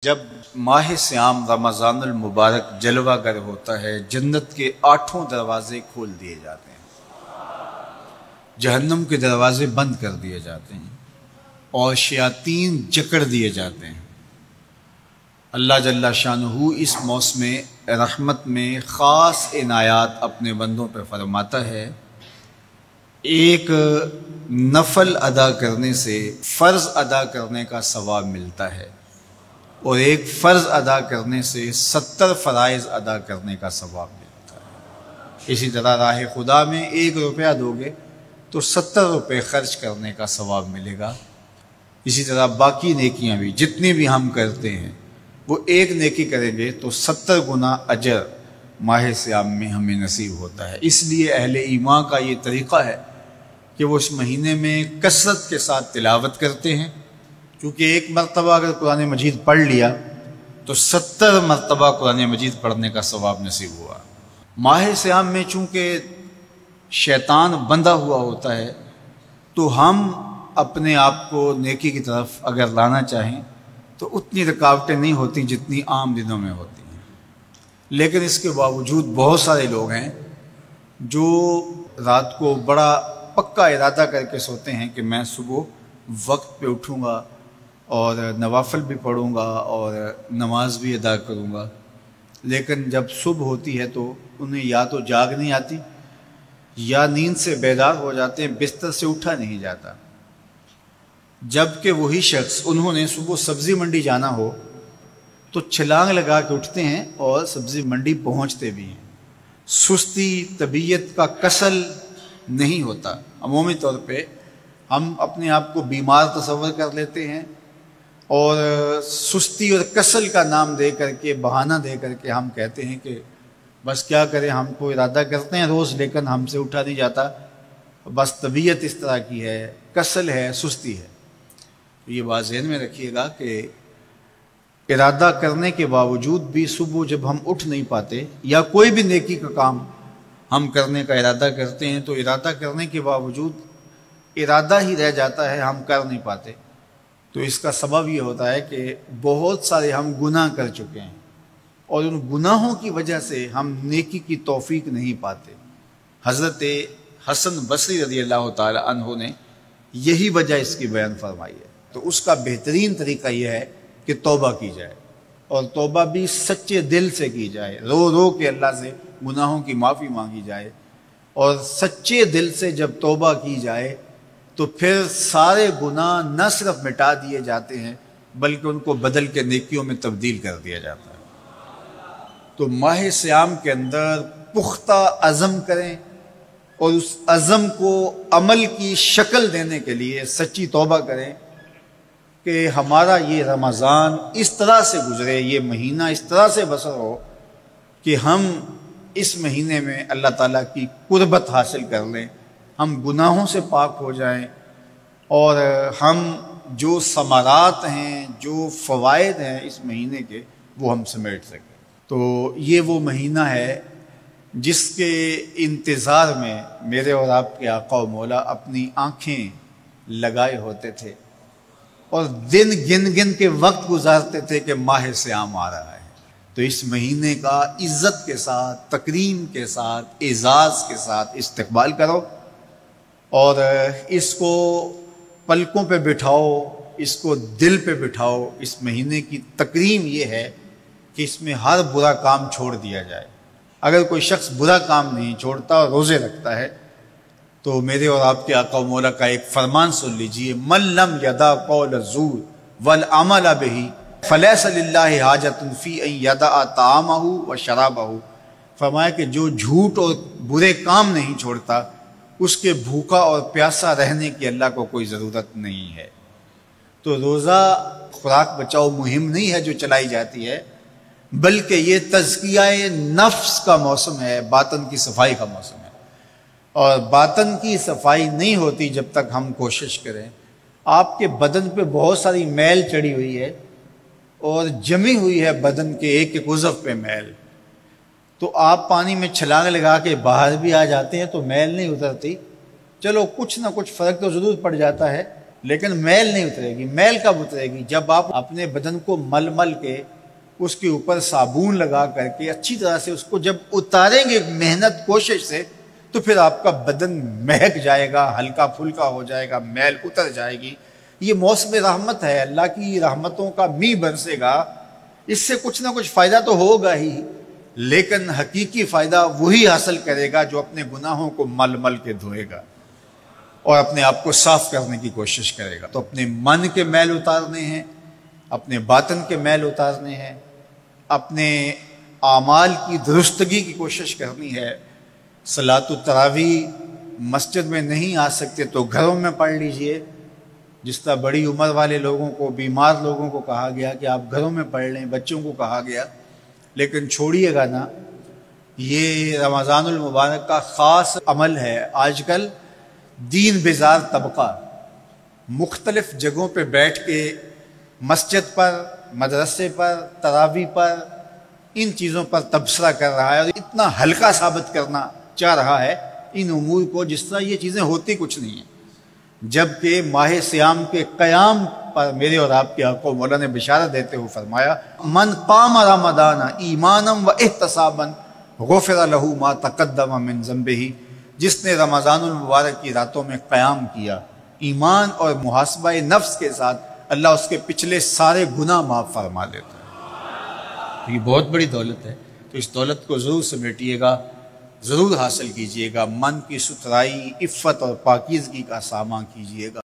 جب ماہ سیام رمضان المبارک جلوہ گر ہوتا ہے، جنت کے 8 دروازے کھول دیے جاتے ہیں، جہنم کے دروازے بند کر دیے جاتے ہیں اور شیاطین جکڑ دیے جاتے ہیں۔ اللہ جل شانہ اس موسم رحمت میں خاص عنایات اپنے بندوں پہ فرماتا ہے۔ ایک نفل ادا کرنے سے فرض ادا کرنے کا ثواب ملتا ہے اور ایک فرض ادا کرنے سے 70 فرائض ادا کرنے کا ثواب ملتا ہے۔ اسی طرح راہ خدا میں 1 روپیہ دو گے تو 70 روپے خرچ کرنے کا ثواب ملے گا۔ اسی طرح باقی نیکیاں بھی جتنی بھی ہم کرتے ہیں، وہ ایک نیکی کریں گے تو 70 گنا اجر ماہ سیام میں ہمیں نصیب ہوتا ہے۔ اس لیے اہل ایمان کا یہ طریقہ ہے کہ وہ اس مہینے میں کثرت کے ساتھ تلاوت کرتے ہیں، کیونکہ ایک مرتبہ اگر قرآن مجید پڑھ لیا تو 70 مرتبہ قرآن مجید پڑھنے کا ثواب نصیب ہوا۔ ماہ سیام میں چونکہ شیطان بندھا ہوا ہوتا ہے، تو ہم اپنے آپ کو نیکی کی طرف اگر لانا چاہیں تو اتنی رکاوٹیں نہیں ہوتی جتنی عام دنوں میں ہوتی ہیں، لیکن اس کے باوجود بہت سارے لوگ ہیں جو رات کو بڑا پکا ارادہ کر کے سوتے ہیں کہ میں صبح وقت پہ اٹھوں گا اور نوافل بھی پڑھوں گا اور نماز بھی ادا کروں گا، لیکن جب صبح ہوتی ہے تو انہیں یا تو جاگ نہیں آتی یا نیند سے بیدار ہو جاتے ہیں، بستر سے اٹھا نہیں جاتا۔ جبکہ وہی شخص انہوں نے صبح سبزی منڈی جانا ہو تو چھلانگ لگا کے اٹھتے ہیں اور سبزی منڈی پہنچتے بھی ہیں۔ سستی طبیعت کا کسل نہیں ہوتا۔ عمومی طور پہ ہم اپنے آپ کو بیمار تصور کر لیتے ہیں اور سستی اور کسل کا نام دے کر کے، بہانہ دے کر کے ہم کہتے ہیں کہ بس کیا کریں، ہم کو ارادہ کرتے ہیں روز لیکن ہم سے اٹھا نہیں جاتا، بس طبیعت اس طرح کی ہے، کسل ہے، سستی ہے۔ یہ بات ذہن میں رکھیے گا کہ ارادہ کرنے کے باوجود بھی صبح جب ہم اٹھ نہیں پاتے یا کوئی بھی نیکی کا کام ہم کرنے کا ارادہ کرتے ہیں تو ارادہ کرنے کے باوجود ارادہ ہی رہ جاتا ہے، ہم کر نہیں پاتے، تو اس کا سبب یہ ہوتا ہے کہ بہت سارے ہم گناہ کر چکے ہیں اور ان گناہوں کی وجہ سے ہم نیکی کی توفیق نہیں پاتے۔ حضرت حسن بصری رضی اللہ تعالی عنہ نے یہی وجہ اس کی بیان فرمائی ہے۔ تو اس کا بہترین طریقہ یہ ہے کہ توبہ کی جائے، اور توبہ بھی سچے دل سے کی جائے، رو رو کے اللہ سے گناہوں کی معافی مانگی جائے، اور سچے دل سے جب توبہ کی جائے تو پھر سارے گناہ نہ صرف مٹا دیے جاتے ہیں بلکہ ان کو بدل کے نیکیوں میں تبدیل کر دیا جاتا ہے۔ تو ماہ سیام کے اندر پختہ عزم کریں اور اس عزم کو عمل کی شکل دینے کے لیے سچی توبہ کریں کہ ہمارا یہ رمضان اس طرح سے گزرے، یہ مہینہ اس طرح سے بسر ہو کہ ہم اس مہینے میں اللہ تعالیٰ کی قربت حاصل کر لیں، ہم گناہوں سے پاک ہو جائیں اور ہم جو ثمرات ہیں، جو فوائد ہیں اس مہینے کے، وہ ہم سمیٹ سکیں۔ تو یہ وہ مہینہ ہے جس کے انتظار میں میرے اور آپ کے آقا و مولا اپنی آنکھیں لگائے ہوتے تھے اور دن گن گن کے وقت گزارتے تھے کہ ماہ سیام آ رہا ہے۔ تو اس مہینے کا عزت کے ساتھ، تکریم کے ساتھ، اعزاز کے ساتھ استقبال کرو اور اس کو پلکوں پہ بٹھاؤ، اس کو دل پہ بٹھاؤ۔ اس مہینے کی تکریم یہ ہے کہ اس میں ہر برا کام چھوڑ دیا جائے۔ اگر کوئی شخص برا کام نہیں چھوڑتا اور روزے رکھتا ہے تو میرے اور آپ کے آقا و مولا کا ایک فرمان سن لیجئے، من لم یدع قول الزور والعمل بہ فلیس للہ حاجۃ فی ان یدع طعامہ وشرابہ۔ فرمایا کہ جو جھوٹ اور برے کام نہیں چھوڑتا، اس کے بھوکا اور پیاسا رہنے کی اللہ کو کوئی ضرورت نہیں ہے۔ تو روزہ خوراک بچاؤ مہم نہیں ہے جو چلائی جاتی ہے، بلکہ یہ تزکیہ نفس کا موسم ہے، باطن کی صفائی کا موسم ہے، اور باطن کی صفائی نہیں ہوتی جب تک ہم کوشش کریں۔ آپ کے بدن پہ بہت ساری میل چڑھی ہوئی ہے اور جمی ہوئی ہے بدن کے ایک ایک عضو پہ میل، تو آپ پانی میں چھلانگ لگا کے باہر بھی آ جاتے ہیں تو میل نہیں اترتی، چلو کچھ نہ کچھ فرق تو ضرور پڑ جاتا ہے، لیکن میل نہیں اترے گی۔ میل کب اترے گی؟ جب آپ اپنے بدن کو مل مل کے اس کے اوپر صابون لگا کر کے اچھی طرح سے اس کو جب اتاریں گے محنت کوشش سے، تو پھر آپ کا بدن مہک جائے گا، ہلکا پھلکا ہو جائے گا، میل اتر جائے گی۔ یہ موسم رحمت ہے، اللہ کی رحمتوں کا میਂہ برسے گا، اس سے کچھ نہ کچھ فائدہ تو ہوگا ہی، لیکن حقیقی فائدہ وہی حاصل کرے گا جو اپنے گناہوں کو مل مل کے دھوئے گا اور اپنے آپ کو صاف کرنے کی کوشش کرے گا۔ تو اپنے من کے میل اتارنے ہیں، اپنے باطن کے میل اتارنے ہیں، اپنے اعمال کی درستگی کی کوشش کرنی ہے۔ صلاۃ التراویح مسجد میں نہیں آ سکتے تو گھروں میں پڑھ لیجئے، جس طرح بڑی عمر والے لوگوں کو، بیمار لوگوں کو کہا گیا کہ آپ گھروں میں پڑھ لیں، بچوں کو کہا گیا، لیکن چھوڑیے گا نا، یہ رمضان المبارک کا خاص عمل ہے۔ آج کل دین بیزار طبقہ مختلف جگہوں پہ بیٹھ کے مسجد پر، مدرسے پر، تراویح پر، ان چیزوں پر تبصرہ کر رہا ہے اور اتنا ہلکا ثابت کرنا چاہ رہا ہے ان امور کو، جس طرح یہ چیزیں ہوتی کچھ نہیں ہیں، جبکہ ماہ صیام کے قیام پر میرے اور آپ کے آقا مولا نے بشارت دیتے ہوئے فرمایا، من قام رمضان ایمانا و احتسابا غفر له ما تقدم من ذنبہ، جس نے رمضان المبارک کی راتوں میں قیام کیا ایمان اور محاسبہ نفس کے ساتھ، اللہ اس کے پچھلے سارے گناہ معاف فرما دیتا ہے۔ یہ بہت بڑی دولت ہے، تو اس دولت کو ضرور سمیٹیے گا، ضرور حاصل کیجئے گا، من کی ستھرائی، عفت اور پاکیزگی کا ساماں کیجئے گا۔